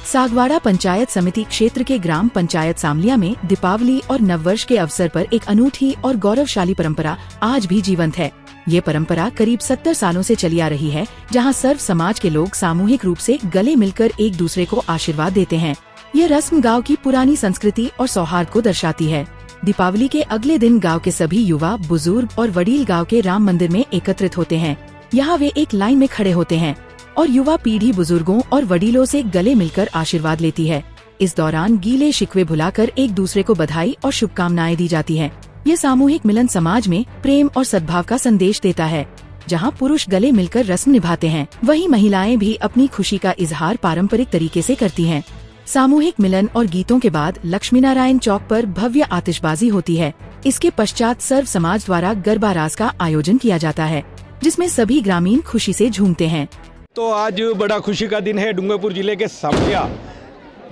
सागवाड़ा पंचायत समिति क्षेत्र के ग्राम पंचायत सामलिया में दीपावली और नववर्ष के अवसर पर एक अनूठी और गौरवशाली परंपरा आज भी जीवंत है। ये परंपरा करीब 70 सालों से चली आ रही है, जहां सर्व समाज के लोग सामूहिक रूप से गले मिलकर एक दूसरे को आशीर्वाद देते हैं। ये रस्म गांव की पुरानी संस्कृति और सौहार्द को दर्शाती है। दीपावली के अगले दिन गांव के सभी युवा, बुजुर्ग और वडील गांव के राम मंदिर में एकत्रित होते हैं। यहाँ वे एक लाइन में खड़े होते हैं और युवा पीढ़ी बुजुर्गों और वडीलों से गले मिलकर आशीर्वाद लेती है। इस दौरान गीले शिकवे भुलाकर एक दूसरे को बधाई और शुभकामनाएं दी जाती हैं। ये सामूहिक मिलन समाज में प्रेम और सद्भाव का संदेश देता है। जहां पुरुष गले मिलकर रस्म निभाते हैं, वहीं महिलाएं भी अपनी खुशी का इजहार पारंपरिक तरीके से करती हैं। सामूहिक मिलन और गीतों के बाद लक्ष्मी नारायण चौक पर भव्य आतिशबाजी होती है। इसके पश्चात सर्व समाज द्वारा गरबा रास का आयोजन किया जाता है, जिसमें सभी ग्रामीण खुशी से झूमते हैं। तो आज बड़ा खुशी का दिन है। डूंगरपुर जिले के सामलिया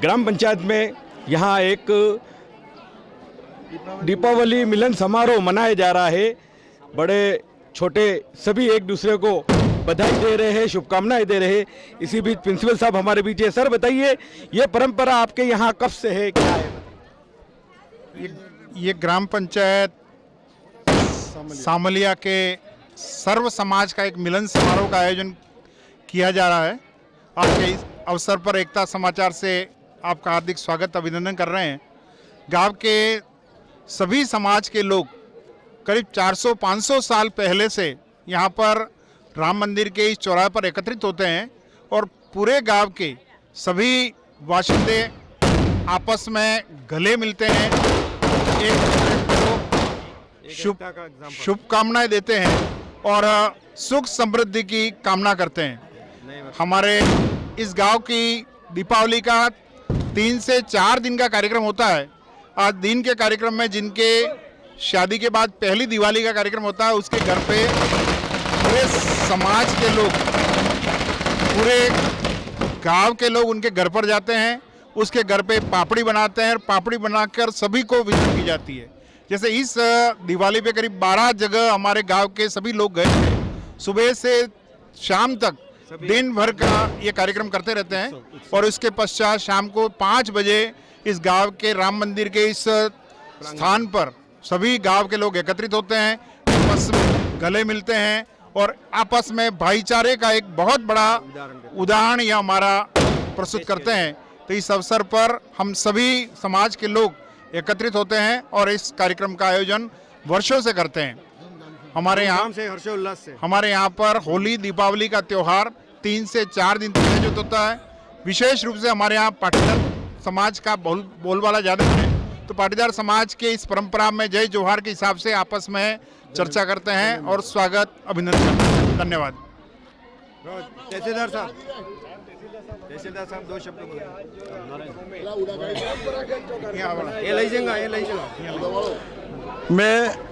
ग्राम पंचायत में यहाँ एक दीपावली मिलन समारोह मनाया जा रहा है। बड़े छोटे सभी एक दूसरे को बधाई दे रहे हैं, शुभकामनाएं दे रहे हैं। इसी बीच प्रिंसिपल साहब हमारे बीच है। सर बताइए, ये परंपरा आपके यहाँ कब से है, क्या है? ये ग्राम पंचायत सामलिया के सर्व समाज का एक मिलन समारोह का आयोजन किया जा रहा है। आज के इस अवसर पर एकता समाचार से आपका हार्दिक स्वागत, अभिनंदन कर रहे हैं। गांव के सभी समाज के लोग करीब 400-500 साल पहले से यहाँ पर राम मंदिर के इस चौराहे पर एकत्रित होते हैं और पूरे गांव के सभी बाशिंदे आपस में गले मिलते हैं, एक दूसरे को शुभकामनाएं देते हैं और सुख समृद्धि की कामना करते हैं। हमारे इस गांव की दीपावली का 3 से 4 दिन का कार्यक्रम होता है। आज दिन के कार्यक्रम में जिनके शादी के बाद पहली दिवाली का कार्यक्रम होता है, उसके घर पे पूरे समाज के लोग, पूरे गांव के लोग उनके घर पर जाते हैं। उसके घर पे पापड़ी बनाते हैं और पापड़ी बनाकर सभी को वितरण की जाती है। जैसे इस दिवाली पे करीब 12 जगह हमारे गांव के सभी लोग गए थे। सुबह से शाम तक दिन भर का ये कार्यक्रम करते रहते हैं और इसके पश्चात शाम को 5 बजे इस गांव के राम मंदिर के इस स्थान पर सभी गांव के लोग एकत्रित होते हैं, आपस में गले मिलते हैं और आपस में भाईचारे का एक बहुत बड़ा उदाहरण यह हमारा प्रस्तुत करते हैं। तो इस अवसर पर हम सभी समाज के लोग एकत्रित होते हैं और इस कार्यक्रम का आयोजन वर्षों से करते हैं। हमारे यहाँ से हर्षोल्लास से हमारे यहाँ पर होली, दीपावली का त्यौहार 3 से 4 दिन तक आयोजित होता है। विशेष रूप से हमारे यहाँ पाटीदार समाज का बोलबाला ज़्यादा है, तो पाटीदार समाज के इस परंपरा में जय जोहार के हिसाब से आपस में चर्चा करते हैं और स्वागत, अभिनंदन करते हैं। धन्यवाद। तहसीलदार साहब 2 शब्द बोले। मैं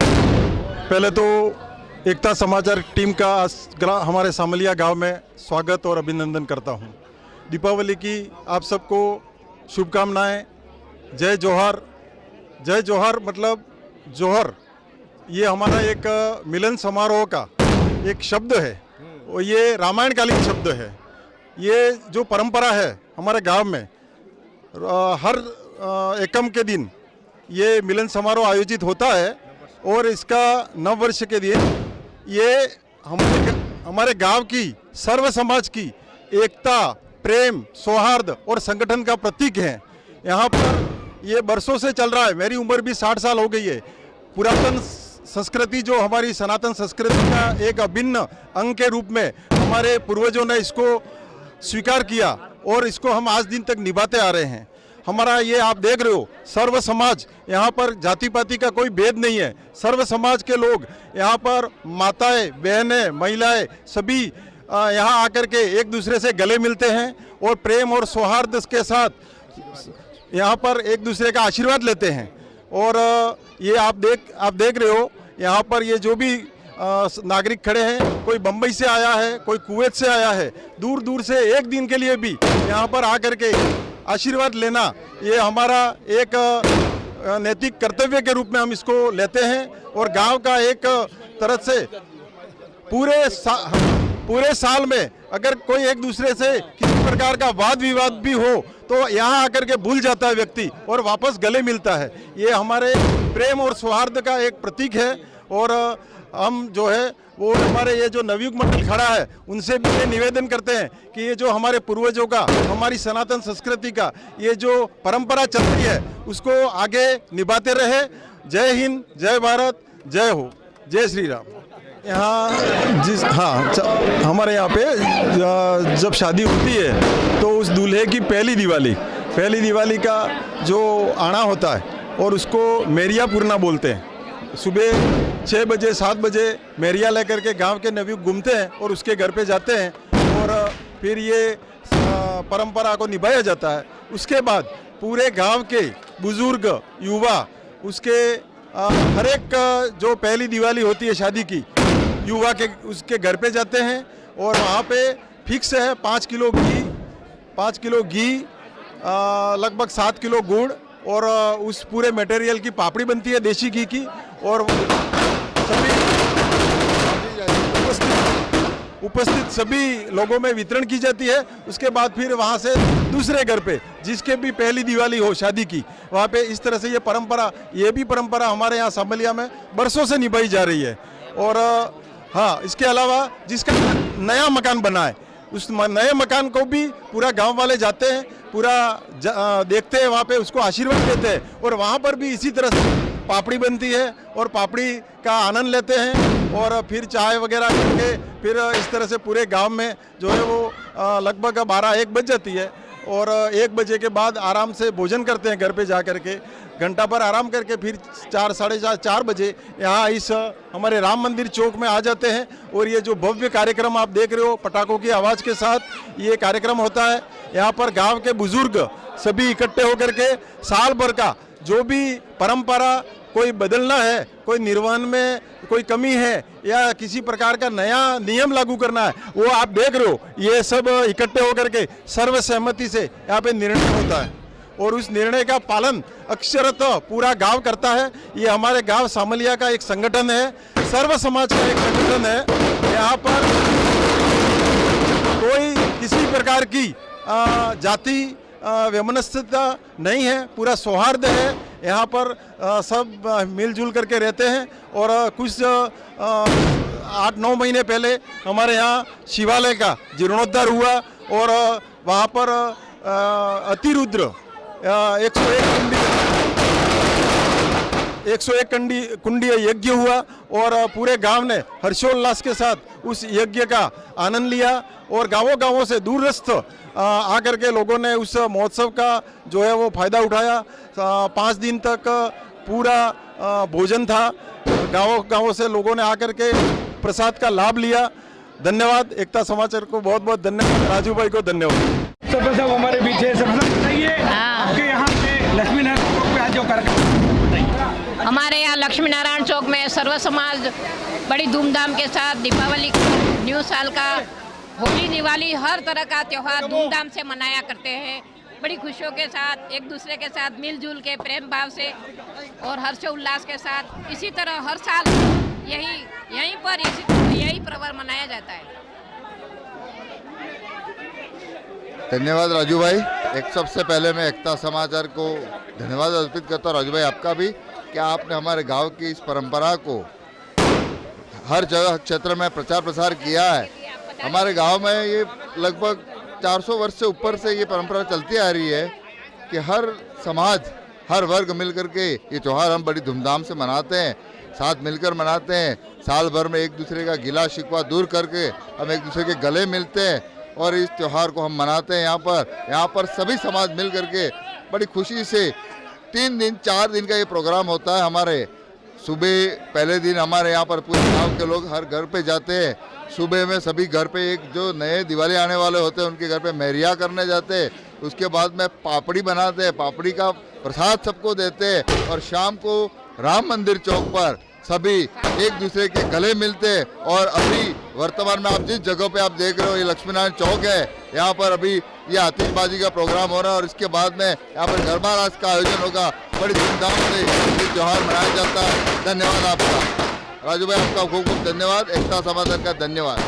पहले तो एकता समाचार टीम का हमारे सामलिया गांव में स्वागत और अभिनंदन करता हूं। दीपावली की आप सबको शुभकामनाएं। जय जोहार। जय जोहार मतलब जोहर, ये हमारा एक मिलन समारोह का एक शब्द है और ये रामायणकालीन शब्द है। ये जो परंपरा है हमारे गांव में हर एकम के दिन ये मिलन समारोह आयोजित होता है और इसका नव वर्ष के दिन ये हमारे गांव की सर्व समाज की एकता, प्रेम, सौहार्द और संगठन का प्रतीक है। यहाँ पर ये बरसों से चल रहा है। मेरी उम्र भी 60 साल हो गई है। पुरातन संस्कृति जो हमारी सनातन संस्कृति का एक अभिन्न अंग के रूप में हमारे पूर्वजों ने इसको स्वीकार किया और इसको हम आज दिन तक निभाते आ रहे हैं। हमारा ये आप देख रहे हो सर्व समाज, यहाँ पर जाति पाति का कोई भेद नहीं है। सर्व समाज के लोग यहाँ पर माताएं, बहनें, महिलाएं सभी यहाँ आकर के एक दूसरे से गले मिलते हैं और प्रेम और सौहार्द के साथ यहाँ पर एक दूसरे का आशीर्वाद लेते हैं। और ये आप देख रहे हो यहाँ पर ये जो भी नागरिक खड़े हैं, कोई बम्बई से आया है, कोई कुवैत से आया है, दूर दूर से एक दिन के लिए भी यहाँ पर आकर के आशीर्वाद लेना, ये हमारा एक नैतिक कर्तव्य के रूप में हम इसको लेते हैं। और गांव का एक तरह से पूरे साल में अगर कोई एक दूसरे से प्रकार का वाद विवाद भी हो तो यहाँ आकर के भूल जाता है व्यक्ति और वापस गले मिलता है। ये हमारे प्रेम और सौहार्द का एक प्रतीक है। और हम जो है वो हमारे ये जो नवयुग मंडल खड़ा है उनसे भी ये निवेदन करते हैं कि ये जो हमारे पूर्वजों का, हमारी सनातन संस्कृति का ये जो परंपरा चलती है उसको आगे निभाते रहे। जय हिंद, जय भारत, जय हो, जय श्री राम। यहाँ हमारे यहाँ पे जब शादी होती है तो उस दूल्हे की पहली दिवाली का जो आना होता है और उसको मेरिया पूर्णा बोलते हैं। सुबह 6 बजे 7 बजे मेरिया लेकर के गांव के नवयुवक घूमते हैं और उसके घर पे जाते हैं और फिर ये परंपरा को निभाया जाता है। उसके बाद पूरे गांव के बुजुर्ग, युवा उसके हर एक जो पहली दिवाली होती है शादी की, युवा के उसके घर पे जाते हैं और वहाँ पे फिक्स है 5 किलो घी, लगभग 7 किलो गुड़ और उस पूरे मटेरियल की पापड़ी बनती है देसी घी की और सभी उपस्थित सभी लोगों में वितरण की जाती है। उसके बाद फिर वहाँ से दूसरे घर पे जिसके भी पहली दिवाली हो शादी की, वहाँ पे इस तरह से ये भी परंपरा हमारे यहाँ सामलिया में बरसों से निभाई जा रही है। और हाँ, इसके अलावा जिसका नया मकान बना है उस नए मकान को भी पूरा गांव वाले जाते हैं, पूरा देखते हैं, वहाँ पे उसको आशीर्वाद देते हैं और वहाँ पर भी इसी तरह से पापड़ी बनती है और पापड़ी का आनंद लेते हैं और फिर चाय वगैरह करके फिर इस तरह से पूरे गांव में जो है वो लगभग 12-1 बज जाती है और 1 बजे के बाद आराम से भोजन करते हैं घर पे जा करके, घंटा भर आराम करके फिर 4, साढ़े 4 बजे यहाँ इस हमारे राम मंदिर चौक में आ जाते हैं। और ये जो भव्य कार्यक्रम आप देख रहे हो पटाखों की आवाज़ के साथ ये कार्यक्रम होता है। यहाँ पर गांव के बुजुर्ग सभी इकट्ठे होकर के साल भर का जो भी परंपरा कोई बदलना है, कोई निर्वहन में कोई कमी है या किसी प्रकार का नया नियम लागू करना है, वो आप देख रहे हो ये सब इकट्ठे होकर के सर्वसहमति से यहाँ पे निर्णय होता है और उस निर्णय का पालन अक्षरतः पूरा गांव करता है। ये हमारे गांव सामलिया का एक संगठन है, सर्व समाज का एक संगठन है। यहाँ पर कोई किसी प्रकार की जाति वैमनस्यता नहीं है, पूरा सौहार्द है। यहाँ पर सब मिलजुल करके रहते हैं और कुछ 8-9 महीने पहले हमारे यहाँ शिवालय का जीर्णोद्धार हुआ और वहाँ पर अतिरुद्र 101 कुंडी यज्ञ हुआ और पूरे गांव ने हर्षोल्लास के साथ उस यज्ञ का आनंद लिया और गांवों से दूरस्थ आकर के लोगों ने उस महोत्सव का जो है वो फायदा उठाया। 5 दिन तक पूरा भोजन था, गांवों से लोगों ने आकर के प्रसाद का लाभ लिया। धन्यवाद एकता समाचार को, बहुत बहुत धन्यवाद। राजू भाई को धन्यवाद। सब हमारे बीच है, सब बताइए आपके यहाँ पे लक्ष्मी नारायण चौक पे आज जो कार्यक्रम, हमारे यहाँ लक्ष्मी नारायण चौक में सर्व समाज बड़ी धूमधाम के साथ दीपावली, न्यू साल का, होली, दिवाली, हर तरह का त्यौहार धूमधाम से मनाया करते हैं। बड़ी खुशियों के साथ, एक दूसरे के साथ मिलजुल के प्रेम भाव से और हर्ष उल्लास के साथ इसी तरह हर साल यही पर्व मनाया जाता है। धन्यवाद राजू भाई। एक सबसे पहले मैं एकता समाचार को धन्यवाद अर्पित करता हूँ राजू भाई आपका भी, कि आपने हमारे गांव की इस परंपरा को हर जगह क्षेत्र में प्रचार प्रसार किया है। हमारे गांव में ये लगभग 400 वर्ष से ऊपर से ये परंपरा चलती आ रही है कि हर समाज, हर वर्ग मिलकर के ये त्यौहार हम बड़ी धूमधाम से मनाते हैं, साथ मिलकर मनाते हैं। साल भर में एक दूसरे का गिला शिकवा दूर करके हम एक दूसरे के गले मिलते हैं और इस त्यौहार को हम मनाते हैं। यहाँ पर सभी समाज मिल करके बड़ी खुशी से 3 दिन 4 दिन का ये प्रोग्राम होता है। हमारे सुबह पहले दिन हमारे यहाँ पर पूरे गाँव के लोग हर घर पे जाते हैं। सुबह में सभी घर पे एक जो नए दिवाली आने वाले होते हैं उनके घर पे मेरिया करने जाते हैं। उसके बाद में पापड़ी बनाते हैं, पापड़ी का प्रसाद सबको देते हैं और शाम को राम मंदिर चौक पर सभी एक दूसरे के गले मिलते हैं। और अभी वर्तमान में आप जिस जगह पे आप देख रहे हो ये लक्ष्मी नारायण चौक है, यहाँ पर अभी ये आतिशबाजी का प्रोग्राम हो रहा है और इसके बाद में यहाँ पर गरबा रास का आयोजन होगा। बड़ी धूमधाम से ये त्यौहार मनाया जाता है। धन्यवाद आपका राजू भाई, आपका खूब खूब धन्यवाद। एकता समाचार का धन्यवाद।